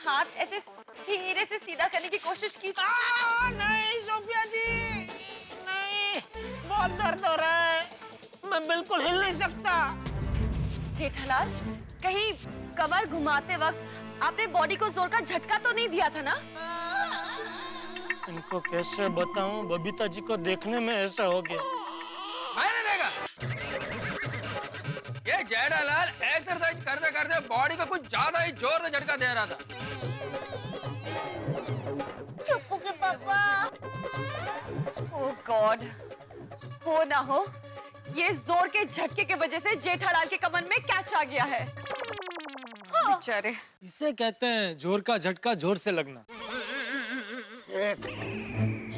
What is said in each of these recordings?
हाथ ऐसे धीरे से सीधा करने की कोशिश की। नहीं सोफिया जी, नहीं, बहुत दर्द हो रहा है, मैं बिल्कुल हिल नहीं सकता। जेठालाल, कहीं कमर घुमाते वक्त आपने बॉडी को जोर का झटका तो नहीं दिया था ना? इनको कैसे बताऊं, बबीता जी को देखने में ऐसा हो गया। नहीं देगा। ये जेठालाल एक्सरसाइज करते करते बॉडी को कुछ ज्यादा ही जोर से झटका दे रहा था। चुप के पापा। ओह गॉड, हो ना हो ये जोर के झटके की वजह से जेठालाल के कमर में कैच आ गया है। बेचारे। इसे कहते हैं जोर का झटका जोर से लगना।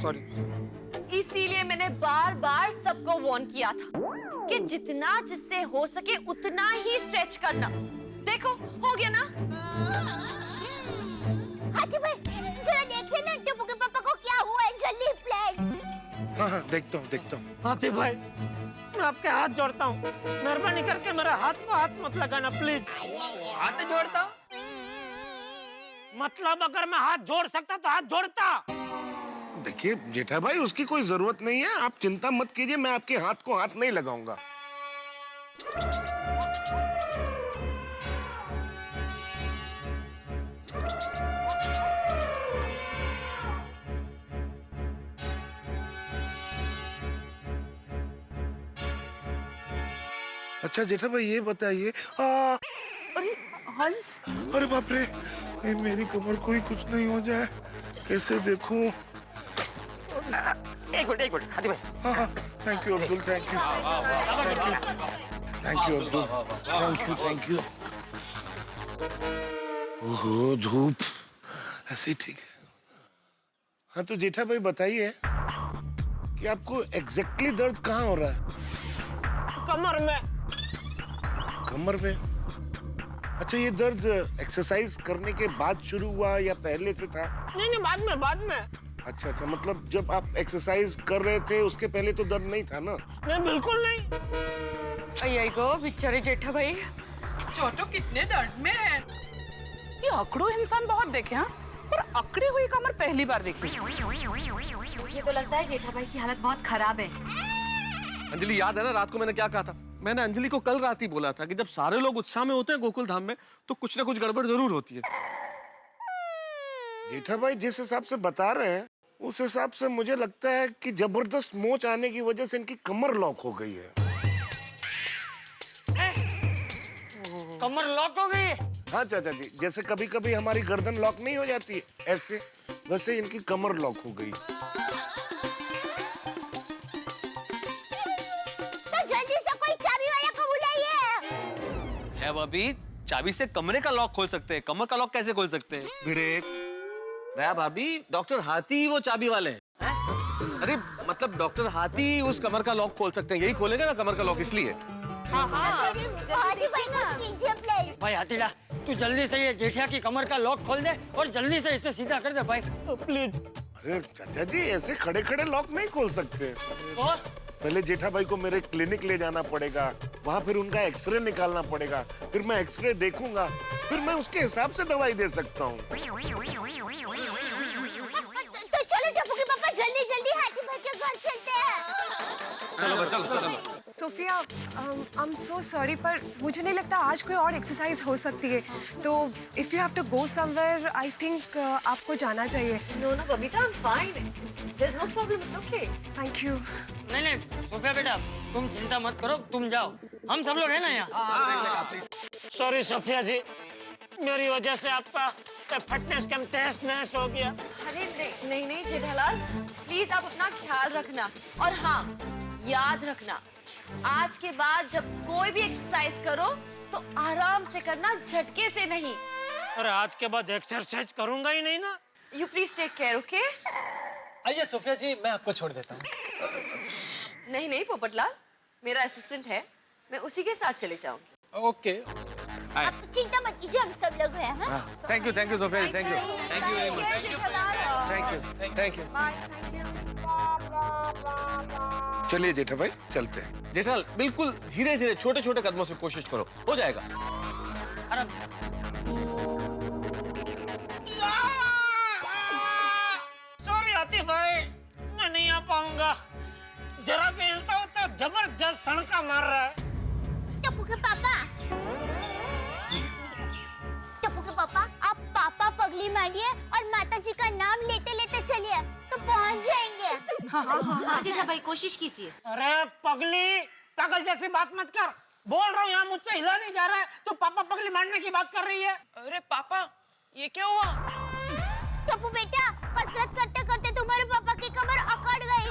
सॉरी। इसीलिए मैंने बार बार सबको वार्न किया था कि जितना जिससे हो सके उतना ही स्ट्रेच करना। देखो हो गया ना? हाथी भाई जरा देखिए ना टप्पू के पापा को क्या हुआ है, जल्दी प्लीज। हाँ देखता हूँ। हाथी भाई, मैं आपके हाथ जोड़ता हूँ, मेहरबानी करके मेरा हाथ को हाथ मत लगाना प्लीज। हाथ जोड़ता हूँ? मतलब अगर मैं हाथ जोड़ सकता तो हाथ जोड़ता। देखिए जेठा भाई, उसकी कोई जरूरत नहीं है, आप चिंता मत कीजिए, मैं आपके हाथ को हाथ नहीं लगाऊंगा। अच्छा जेठा भाई ये बताइए, अरे हंस, अरे बाप रे, मेरी कमर को ही कुछ नहीं हो जाए, कैसे देखूं? एक मिनट हाथी भाई। हाँ, thank you Abdul, thank you Abdul, thank you. ओहो धूप, ऐसे ही ठीक है। हाँ तो जेठा भाई बताइए कि आपको एग्जैक्टली दर्द कहाँ हो रहा है? कमर में। कमर में? अच्छा, ये दर्द एक्सरसाइज करने के बाद शुरू हुआ या पहले से था? नहीं, बाद में। अच्छा, मतलब जब आप एक्सरसाइज कर रहे थे उसके पहले तो दर्द नहीं था ना? नहीं, बिल्कुल नहीं। अये गो बेचारे जेठा भाई, छोटू कितने दर्द में है। ये अकड़ू इंसान बहुत देखे हैं, पर अकड़ी हुई कमर पहली बार देखी। मुझे तो लगता है जेठा भाई की हालत बहुत खराब है। अंजलि, याद है ना रात को मैंने क्या कहा था? मैंने अंजलि को कल रात ही बोला था कि जब सारे लोग उत्साह में होते हैं गोकुल धाम में तो कुछ ना कुछ गड़बड़ जरूर होती है। जेठा भाई जिस हिसाब से बता रहे हैं उस हिसाब से मुझे लगता है कि जबरदस्त मोच आने की वजह से इनकी कमर लॉक हो गई है। कमर लॉक हो गई है? हाँ चाचा जी, जैसे कभी कभी हमारी गर्दन लॉक नहीं हो जाती है ऐसे, वैसे इनकी कमर लॉक हो गई। तो जल्दी से कोई चाबी वाला को बुलाइए। है भाभी, चाबी से कमरे का लॉक खोल सकते हैं, कमर का लॉक कैसे खोल सकते हैं? ब्रेक। दया भाभी, डॉक्टर हाथी वो चाबी वाले हैं। अरे मतलब डॉक्टर हाथी उस कमर का लॉक खोल सकते हैं, यही खोलेगा ना कमर का लॉक, इसलिए। हाथी भाई कुछ कीजिए प्लीज। भाई हाथीड़ा, तू जल्दी से ये जेठिया की कमर का लॉक खोल दे और जल्दी से इसे सीधा कर दे भाई, प्लीज। अरे चाचा जी, ऐसे खड़े खड़े लॉक नहीं खोल सकते। और पहले जेठा भाई को मेरे क्लिनिक ले जाना पड़ेगा, वहाँ फिर उनका एक्सरे निकालना पड़ेगा, फिर मैं एक्सरे देखूंगा, फिर मैं उसके हिसाब से दवाई दे सकता हूँ। तो चलो टप्पू के पापा, जल्दी जल्दी हाथी भाई के घर चलते हैं। चलो। Sophia, I am so sorry, पर मुझे नहीं लगता आज कोई और एक्सरसाइज हो सकती है, तो if you have to go somewhere I think आपको जाना चाहिए। No Babita, I am fine, there is no problem, it's okay. Thank you. नहीं, सोफिया बेटा तुम चिंता मत करो, तुम जाओ, हम सब लोग हैं ना यहाँ। सॉरी सोफिया जी, मेरी वजह से आपका फिटनेस कैंप तहस नहस हो गया। अरे नहीं जेठालाल, प्लीज आप अपना ख्याल रखना, और हाँ याद रखना, आज के बाद जब कोई भी एक्सरसाइज करो तो आराम से करना, झटके से नहीं। अरे आज के बाद एक्सरसाइज करूंगा ही नहीं ना। You please take care, okay? आइए सोफिया जी, मैं आपको छोड़ देता हूँ। नहीं पोपटलाल, मेरा असिस्टेंट है, मैं उसी के साथ चले जाऊंगी। ओके। आप चिंता मत कीजिए, हम सब लोग हैं। हाँ? Thank you Sophia ji, thank you very much, thank you. चलिए जेठा भाई चलते हैं। जेठाल, बिल्कुल धीरे धीरे छोटे छोटे कदमों से कोशिश करो, हो जाएगा। अरे पाऊंगा। जरा भी हिलता हूँ तो जबरदस्त सड़का मार रहा है। टप्पू के पापा, टप्पू के पापा, आप पापा पगली मारिए और माता जी का नाम लेते लेते चलिए तो पहुंच जाएंगे। हाँ जेठा भाई कोशिश कीजिए। अरे पगली, पागल जैसी बात मत कर। बोल रहा हूँ यहाँ मुझसे हिला नहीं जा रहा है, तो पापा पगली मारने की बात कर रही है। अरे पापा, ये क्या हुआ? टप्पू बेटा, कसरत करते करते तुम्हारे पापा की कमर अकड़ गई।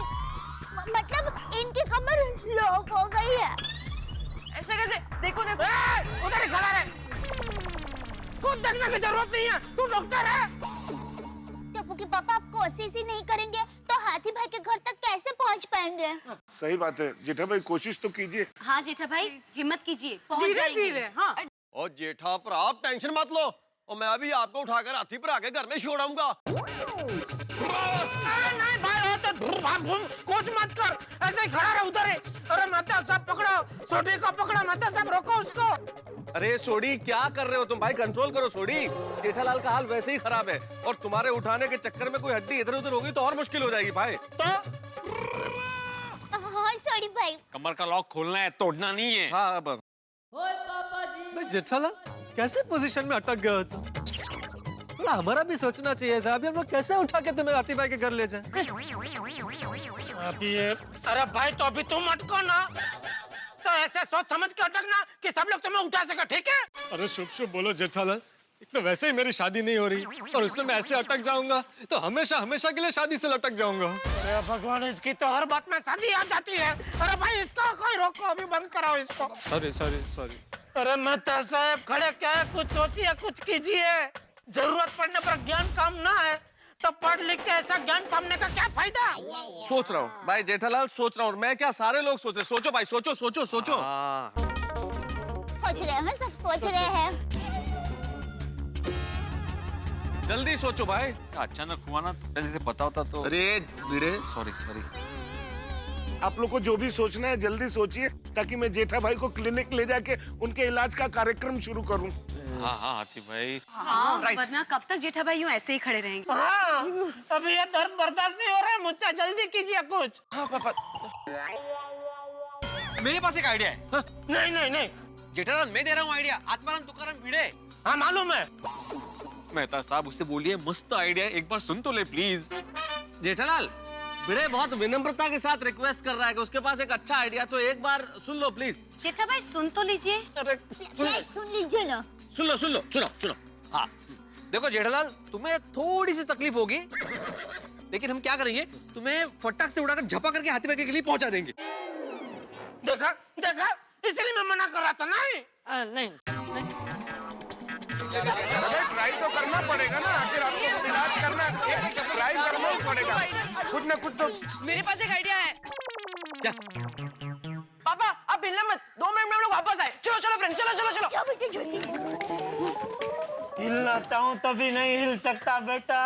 मतलब इनकी कमर लॉक हो गई है। ऐसे कैसे? देखो देखो, उधर ही खड़ा रहे। खुद देखने की जरूरत नहीं है, तू डॉक्टर है। टप्पू के पापा, आप कोशिश ही नहीं करेंगे तो हाथी भाई के घर तक कैसे पहुंच पाएंगे? सही बात है जेठा भाई, कोशिश तो कीजिए। हाँ जेठा भाई हिम्मत कीजिए, पहुंच जाएंगे। हाँ और जेठा पर आप टेंशन मत लो, और मैं अभी आपको उठाकर हाथी पर आके घर में छोड़ाऊंगा। नहीं भाई, हो तो धूम भाग धूम, कुछ मत कर, ऐसे ही खड़ा रह उधर ही। अरे माता साहब पकड़ो, सोडी को पकड़ो, माता साहब रोको उसको। अरे सोडी क्या कर रहे हो तुम भाई, कंट्रोल करो सोडी। जेठालाल का हाल वैसे ही खराब है, और तुम्हारे उठाने के चक्कर में कोई हड्डी इधर उधर होगी तो और मुश्किल हो जाएगी भाई। तो हाँ सॉरी भाई। कमर का लॉक खोलना है, तोड़ना नहीं है। हाँ अब जेठालाल कैसे पोजीशन में अटक गए हो तुम? थोड़ा हमारा भी सोचना चाहिए था। अभी हम लोग कैसे उठा के तुम्हें हाथी भाई के घर ले जाएं? अभी अरे भाई, तो अभी तुम अटको ना, तो ऐसे सोच समझ के अटकना कि सब लोग तुम्हें उठा सके, ठीक है? अरे शुभ शुभ बोलो जेठालाल, एक तो वैसे ही मेरी शादी नहीं हो रही, और उसमें मैं ऐसे अटक जाऊंगा तो हमेशा हमेशा के लिए शादी से लटक जाऊंगा। अरे भगवान, इसकी तो हर बात में शादी आ जाती है। अरे भाई, इसको कोई रोको, अभी बंद कराओ इसको। सॉरी। अरे मेहता साहब, खड़े क्या है? कुछ सोचिए, कुछ कीजिए। जरूरत पड़ने पर ज्ञान काम ना है तो पढ़ लिख के ऐसा ज्ञान पाने का क्या फायदा? सोच रहा हूँ भाई जेठालाल, सोच रहा हूँ। मैं क्या, सारे लोग सोच रहे। सोचो भाई, सोचो सोचो सोचो। सोच रहे हैं, सब सोच रहे हैं। जल्दी सोचो भाई। अचानक हुआ ना, पहले से पता होता तो। अरे भिड़े, सॉरी। आप लोग को जो भी सोचना है जल्दी सोचिए, ताकि मैं जेठा भाई को क्लिनिक ले जाके उनके इलाज का कार्यक्रम शुरू करूं। हाँ हाथी भाई। हाँ वरना कब तक जेठा भाई यूं ऐसे ही खड़े रहेंगे? हाँ, अभी ये दर्द बर्दाश्त नहीं हो रहा है मुझसे, जल्दी कीजिए कुछ। हाँ पापा, मेरे पास एक आइडिया है। हाँ, नहीं। जेठालाल मैं दे रहा हूँ आइडिया, आत्माराम तुकाराम भिड़े। हाँ मालूम है। मेहता साहब उससे बोलिए, मस्त आइडिया, एक बार सुन तो ले प्लीज। जेठालाल, भिड़े बहुत विनम्रता के साथ रिक्वेस्ट कर रहा है कि उसके पास एक अच्छा आइडिया, तो एक बार सुन लो प्लीज। जेठा भाई सुन तो लीजिए। अरे सुन लीजिए ना। सुनो। हाँ देखो जेठालाल, तुम्हें थोड़ी सी तकलीफ होगी, लेकिन हम क्या करेंगे, तुम्हें फटाक से उड़ाकर झपा करके हाथी भाई के लिए पहुंचा देंगे। देखा, इसलिए मैं मना कर रहा था। नहीं। ट्राई तो करना पड़ेगा ना, आखिर आपको इलाज करना है, ट्राई करना ही पड़ेगा। कुछ ना कुछ तो। मेरे पास एक आइडिया है। क्या? पापा आप हिलना मत, 2 मिनट में हम लोग वापस आए। चलो फ्रेंड्स, चलो। जाओ बेटे जल्दी। हिलना चाहूँ तभी नहीं हिल सकता बेटा।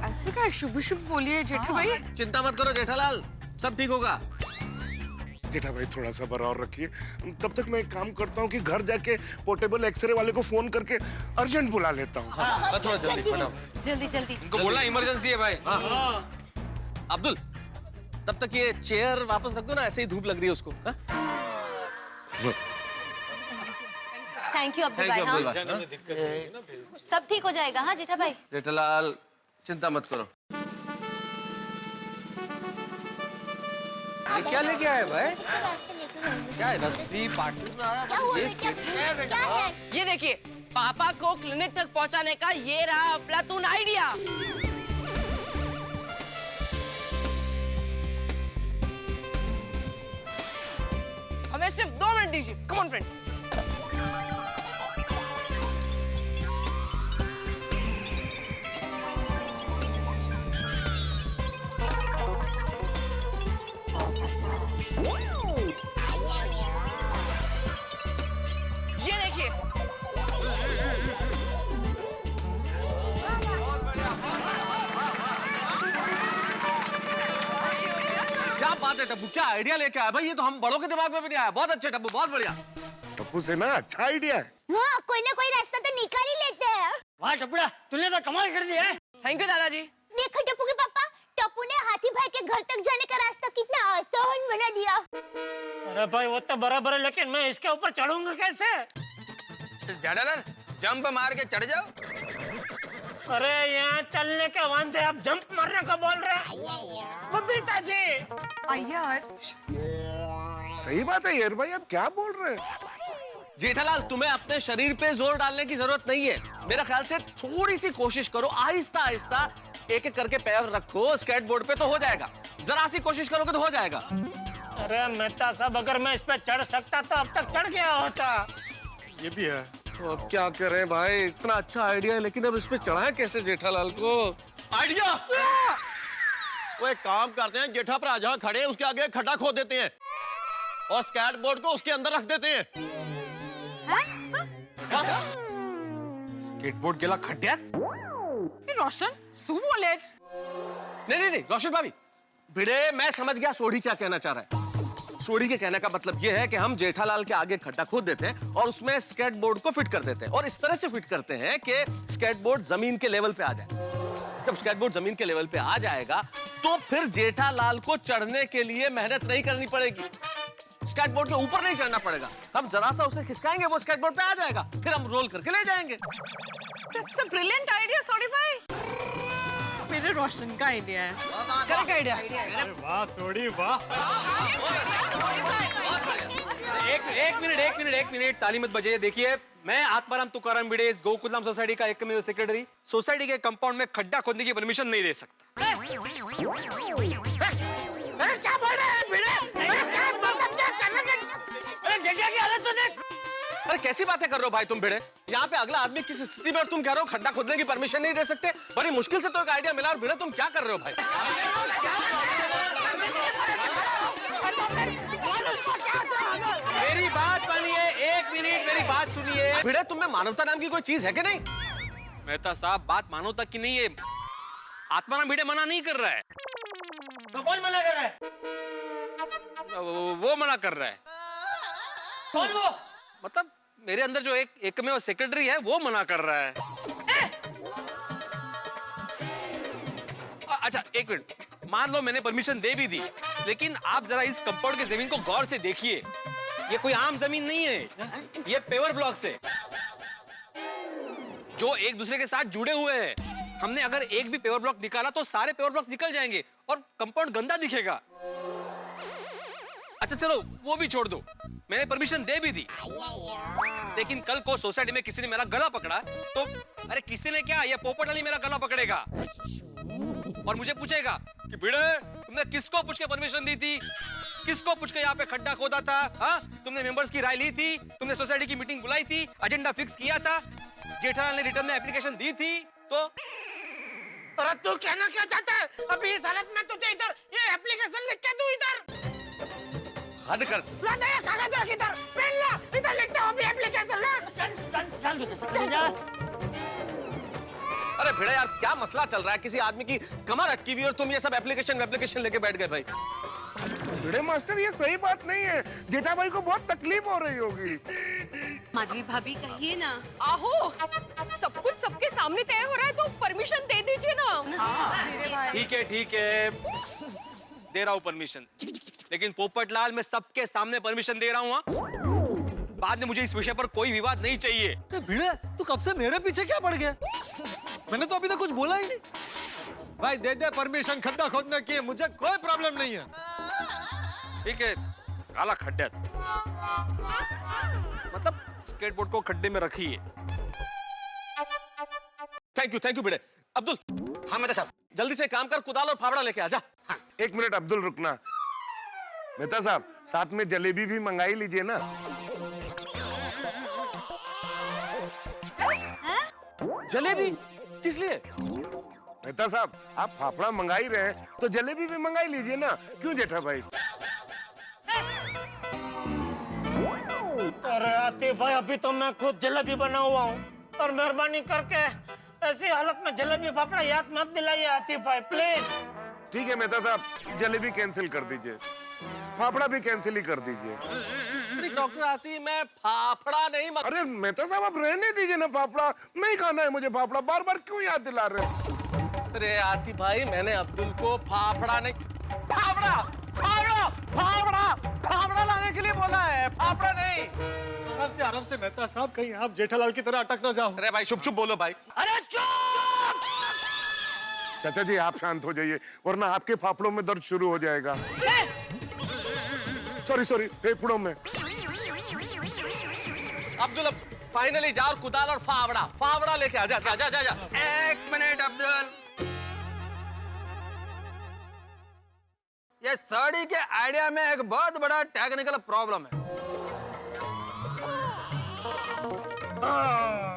ऐसे क्या शुभ शुभ बोलिए जेठा भाई। चिंता मत करो जेठालाल, सब ठीक होगा। जेठा भाई थोड़ा सब्र और रखिए, तब तक मैं एक काम करता हूँ कि घर जाके पोर्टेबल एक्सरे वाले को फोन करके अर्जेंट बुला लेता हूँ। थोड़ा जल्दी फटाफट। जल्दी। उनको बोलना इमरजेंसी है भाई। अब्दुल, तब तक ये चेयर वापस रख दो ना, ऐसे ही धूप लग रही है उसको। थैंक यू अब्दुल भाई। हाँ सब ठीक हो जाएगा। हाँ जेठा भाई। जेठालाल चिंता मत करो। ये क्या लेके आए भाई? रास्ते लेके जाएंगे। क्या है, रस्सी पार्टी में आया? क्या हुआ? क्या है? ये देखिए, पापा को क्लिनिक तक पहुंचाने का ये रहा प्लाटून आइडिया। हमें सिर्फ 2 मिनट दीजिए। Come on friend. ये देखिए, क्या बात है टप्पू, क्या आइडिया लेके आया भाई? ये तो हम बड़ों के दिमाग में भी नहीं आया। बहुत अच्छे टप्पू, बहुत बढ़िया। टप्पू से ना अच्छा आइडिया है। हाँ, कोई ना कोई रास्ता तो निकाल ही लेते हैं। वाह टपड़ा, तूने तो कमाल कर दिया है। थैंक यू दादाजी। देखो टप्पू के पापा, टप्पू ने हाथी भाई के घर तक जाने का रास्ता कितना आसान बना दिया। अरे भाई वो तो बराबर है, लेकिन मैं इसके ऊपर चढ़ूंगा कैसे? जेठालाल जंप मार के चढ़ जाओ। अरे यहाँ चलने के वांदे आप जंप मारने को बोल रहे हैं? बबीता जी यार सही बात है यार भाई, आप क्या बोल रहे हैं? जेठालाल तुम्हें अपने शरीर पे जोर डालने की जरूरत नहीं है। मेरा ख्याल से थोड़ी सी कोशिश करो, आहिस्ता आहिस्ता एक एक करके पैर रखो स्केटबोर्ड पे तो हो जाएगा। जरा सी कोशिश करोगे तो हो जाएगा। अरे मेहता साहब, अगर मैं इस पे चढ़ सकता तो अब तक चढ़ गया होता। ये भी है। तो अब क्या करें भाई, इतना अच्छा आइडिया है लेकिन अब इस पे चढ़ाएं कैसे जेठालाल को? आइडिया वो एक काम करते हैं, जेठा पर जहाँ खड़े हैं उसके आगे खड्डा खोद देते हैं और स्केटबोर्ड को उसके अंदर रख देते हैं। स्केटबोर्ड गेला खड्ड्यात? रोशन सुमो लेट्स। नहीं रोशन भाभी, भिड़े मैं समझ गया सोढ़ी क्या कहना चाह रहा है। सोढ़ी के कहने का मतलब यह है कि हम जेठालाल के आगे खड्डा खोद देते हैं और उसमें स्केटबोर्ड को फिट कर देते हैं और इस तरह से फिट करते हैं कि स्केटबोर्ड जमीन के लेवल पे आ जाए। जब स्केटबोर्ड जमीन के लेवल पे आ जाएगा तो फिर जेठालाल को चढ़ने के लिए मेहनत नहीं करनी पड़ेगी, स्केटबोर्ड के ऊपर नहीं चढ़ना पड़ेगा। हम जरा सा उसे खिसकाएंगे, वो स्केटबोर्ड पे आ जाएगा, फिर हम रोल करके ले जाएंगे। दैट्स अ ब्रिलियंट आइडिया सोडी भाई। मेरे रोशन का आइडिया है। Correct idea. वाह सोडी वाह। एक मिनट ताली मत बजाइए। देखिए मैं आत्माराम तुकाराम भिड़े इस गोकुलधाम सोसाइटी का एकमेव सेक्रेटरी सोसाइटी के कंपाउंड में खड्डा खोदने की परमिशन नहीं दे सकता। अरे क्या बोल रहे हैं भिड़े? अरे क्या मतलब क्या करना क्या? अरे जगह की हालत तो देख। अरे कैसी बातें कर रहे हो भाई तुम भिड़े? यहाँ पे अगला आदमी किस स्थिति में और तुम कह रहे हो खड्डा खोदने की परमिशन नहीं दे सकते? बड़ी मुश्किल से तो एक आइडिया मिला और भिड़े तुम क्या कर रहे हो भाई? मेरी बात मानिए, एक मिनट मेरी बात सुनिए। भिड़े तुम में मानवता नाम की कोई चीज है कि नहीं? मेहता साहब बात मानवता की नहीं है, आत्माराम भिड़े मना नहीं कर रहा है, तो कौन मना कर रहा है? वो मना कर रहा है। कौन वो? मतलब मेरे अंदर जो एकमेव सेक्रेटरी है वो मना कर रहा है। अच्छा एक मिनट, मान लो मैंने परमिशन दे भी दी, लेकिन आप जरा इस कंपाउंड की जमीन को गौर से देखिए। ये कोई आम जमीन नहीं है, ये पेवर ब्लॉक्स है जो एक दूसरे के साथ जुड़े हुए हैं। हमने अगर एक भी पेवर ब्लॉक निकाला तो सारे पेवर ब्लॉक्स निकल जाएंगे और कंपाउंड गंदा दिखेगा। अच्छा चलो वो भी छोड़ दो, मैंने परमिशन दे भी दी, लेकिन कल को सोसाइटी में किसी ने मेरा गला पकड़ा तो अरे किसी ने क्या, ये पोपट वाली मेरा गला पकड़ेगा और मुझे पूछेगा कि भिड़े तुमने किसको पूछ के परमिशन दी थी, किसको पूछ के यहाँ पे खड्डा खोदा था? हाँ तुमने मेंबर्स की राय ली थी, तुमने सोसाइटी की मीटिंग बुलाई थी, एजेंडा फिक्स किया था, जेठालाल ने रिटर्न में एप्लीकेशन दी थी, तो अरे तू कहना क्या चाहता है? अभी इस हालत में तुझे इधर ये एप्लीकेशन लिख के दूं इधर? हद कर। ला दे ये कागज रख इधर, पेन ला, इधर लिखते हो अभी एप्लीकेशन ला। चल जा। अरे भिड़े यार क्या मसला चल रहा है? किसी आदमी की कमर अटकी हुई और तुम ये सब एप्लीकेशन लेके बैठ गए भाई। भिड़े मास्टर ये सही बात नहीं है, जेठा भाई को बहुत तकलीफ हो रही होगी। माधवी भाभी कहिए ना। आहो सब कुछ सबके सामने तय हो रहा है तो परमिशन दे दीजिए ना। ठीक है दे रहा हूँ परमिशन, लेकिन पोपटलाल मैं सबके सामने परमिशन दे रहा हूँ। बाद में मुझे इस विषय पर कोई विवाद नहीं चाहिए। भिड़े तू कब से मेरे पीछे क्या पड़ गया? मैंने तो अभी तक कुछ बोला ही नहीं। भाई दे दे परमिशन खड्डा खोदने की, मुझे कोई प्रॉब्लम नहीं है। ठीक है काला खड्डा, मतलब स्केटबोर्ड को खड्डे में रखिए। थैंक यू भिड़े। अब्दुल। हाँ मेहता साहब जल्दी से काम कर, कुदाल और फावड़ा लेके आ जा। हाँ, एक मिनट अब्दुल रुकना। मेहता साहब साथ में जलेबी भी मंगाई लीजिए ना। जलेबी किस लिए? मेहता साहब आप फाफड़ा मंगाई रहे हैं तो जलेबी भी मंगाई लीजिए ना, क्यों जेठा भाई? अरे आतिफ भाई अभी तो मैं खुद जलेबी बना हुआ हूँ, और मेहरबानी करके ऐसी हालत में जलेबी फाफड़ा याद मत दिलाइए आतिफ भाई प्लीज। ठीक है मेहता साहब जलेबी कैंसिल कर दीजिए, फाफड़ा भी कैंसिल ही कर दीजिए। डॉक्टर आती मैं फाफड़ा नहीं अरे मेहता साहब आप रहने दीजिए ना, फाफड़ा नहीं खाना है मुझे। फाफड़ा बार बार क्यों याद दिला रहे हैं? अरे आती भाई मैंने अब्दुल को फाफड़ा नहीं। फावड़ा फावड़ा फावड़ा फावड़ा लाने के लिए बोला है, फावड़ा नहीं। आराम से मेहता साहब, कहीं आप जेठालाल की तरह अटक ना जाओ। अरे भाई चुप बोलो भाई। अरे चुप! चाचा जी आप शांत हो जाइए, वरना आपके फाफड़ों में दर्द शुरू हो जाएगा। सॉरी फेफड़ों में। अब्दुल अब फाइनली जा और कुदाल और फावड़ा लेके आ जा। एक मिनट अब्दुल, ये साड़ी के आइडिया में एक बहुत बड़ा टेक्निकल प्रॉब्लम है।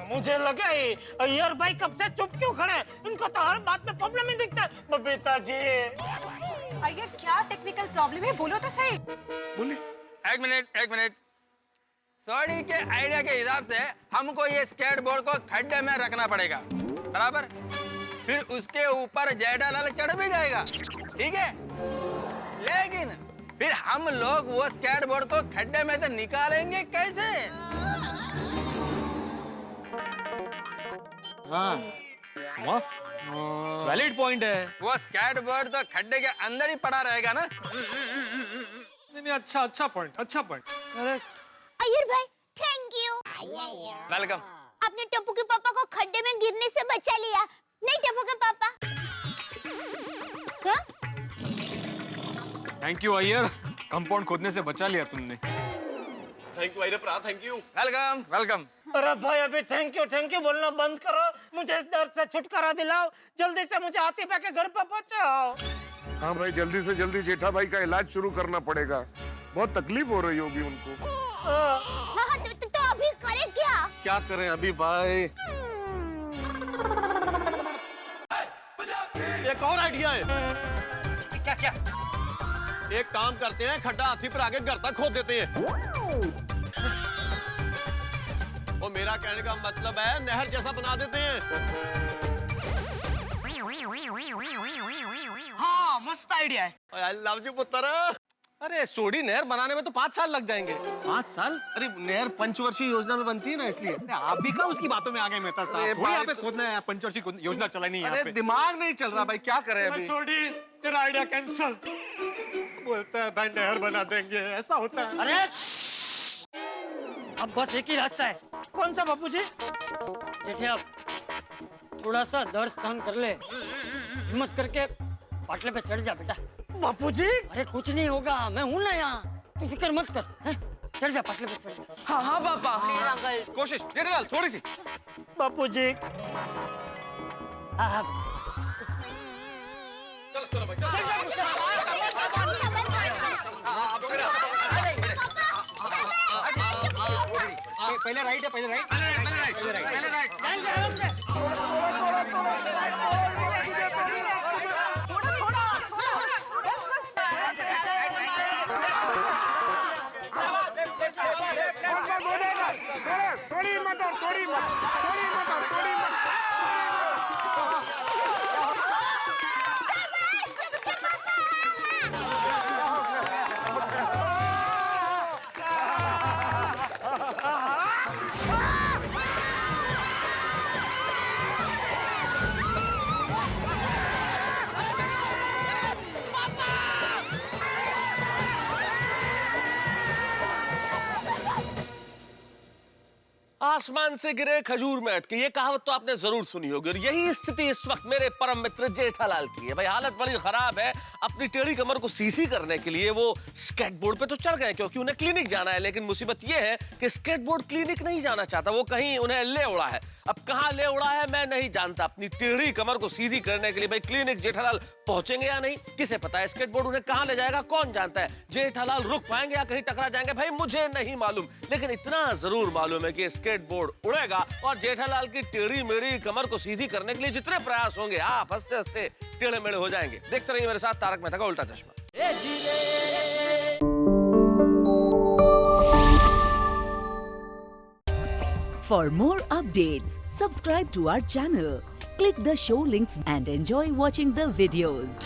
मुझे लगा ही अय्यर भाई कब से चुप क्यों खड़े हैं? इनको तो हर बात में प्रॉब्लम ही दिखता है। बबीता जी अय्यर क्या टेक्निकल प्रॉब्लम है, बोलो तो सही। बोलिए। एक मिनट। साड़ी के आइडिया के हिसाब से हमको ये स्केटबोर्ड को खड्डे में रखना पड़ेगा, बराबर? फिर उसके ऊपर जेठालाल चढ़ भी जाएगा, ठीक है? लेकिन फिर हम लोग वो स्केटबोर्ड को खड्डे में से निकालेंगे कैसे? हाँ वैलिड पॉइंट है। वो स्केटबोर्ड तो खड्डे के अंदर ही पड़ा रहेगा ना? नहीं, अच्छा पॉइंट। अय्यर भाई थैंक यू। वेलकम। आपने टप्पू के पापा को खड्डे में गिरने से बचा लिया, नहीं टप्पू के पापा? हाँ? थैंक यू अय्यर, कंपाउंड खोदने से बचा लिया तुमने। थैंक यू अय्यर प्रा, थैंक यू। वेलकम। अरे भाई अभी थैंक यू बोलना बंद करो, मुझे इस दर्द से छुटकारा दिलाओ, जल्दी से मुझे आतिफा के घर पर पहुंचाओ। हाँ भाई जल्दी से जल्दी जेठा भाई का इलाज शुरू करना पड़ेगा, बहुत तकलीफ हो रही होगी उनको। हाँ, तो अभी करें क्या करें अभी भाई? एक और आइडिया है। क्या? एक काम करते हैं, खड्डा हाथी पर आगे घर तक खोद देते हैं। वो मेरा कहने का मतलब है नहर जैसा बना देते हैं। हाँ मस्त आइडिया है। आई लव यू पुत्र। अरे सोडी नहर बनाने में तो 5 साल लग जाएंगे। 5 साल? अरे नहर पंचवर्षीय योजना में बनती है ना, इसलिए। आप भी कहाँ उसकी बातों में आ गए मेहता अरे साहब? थोड़ी भाई यहाँ पे खोदना है, पंचवर्षीय योजना चलानी है। अरे दिमाग नहीं चल रहा भाई, क्या करें अभी? सोडी तेरा आइडिया कैंसल। बोलता है भाई नहर बना देंगे, ऐसा होता है। अरे अब बस एक ही रास्ता है। कौन सा बापूजी? जेठे अब थोड़ा सा दर्द सहन कर ले, हिम्मत करके पाटले पे चढ़ जा बेटा। बापूजी अरे कुछ नहीं होगा, मैं हूं ना यहाँ, तू फिक्र मत कर। है? चढ़ जा पाटले पे चढ़ जा। हाँ पापा। कोशिश जेठालाल थोड़ी सी। बापूजी हाँ चलो भाई पहले राइट है, पहले राइट। थोड़ी मत। आसमान से गिरे खजूर में अटके, ये कहावत तो आपने जरूर सुनी होगी। और यही स्थिति इस वक्त मेरे परम मित्र जेठालाल की है। भाई हालत बड़ी खराब है। अपनी टेढ़ी कमर को सीधी करने के लिए वो स्केटबोर्ड पे तो चढ़ गए, क्योंकि उन्हें क्लिनिक जाना है। लेकिन मुसीबत ये है कि स्केटबोर्ड क्लिनिक नहीं जाना चाहता, वो कहीं उन्हें ले उड़ा है। अब कहाँ ले उड़ा है मैं नहीं जानता। अपनी टेढ़ी कमर को सीधी करने के लिए भाई क्लिनिक जेठालाल पहुंचेंगे या नहीं, किसे पता है। स्केटबोर्ड उन्हें कहाँ ले जाएगा कौन जानता है। जेठालाल रुक पाएंगे या कहीं टकरा जाएंगे भाई मुझे नहीं मालूम। लेकिन इतना जरूर मालूम है कि स्केटबोर्ड उड़ेगा और जेठालाल की टेढ़ी मेढ़ी कमर को सीधी करने के लिए जितने प्रयास होंगे आप हंसते हंसते टेढ़े मेढ़े हो जाएंगे। देखते रहिए मेरे साथ तारक मेहता का उल्टा चश्मा। For more updates, subscribe to our channel, click the show links and enjoy watching the videos.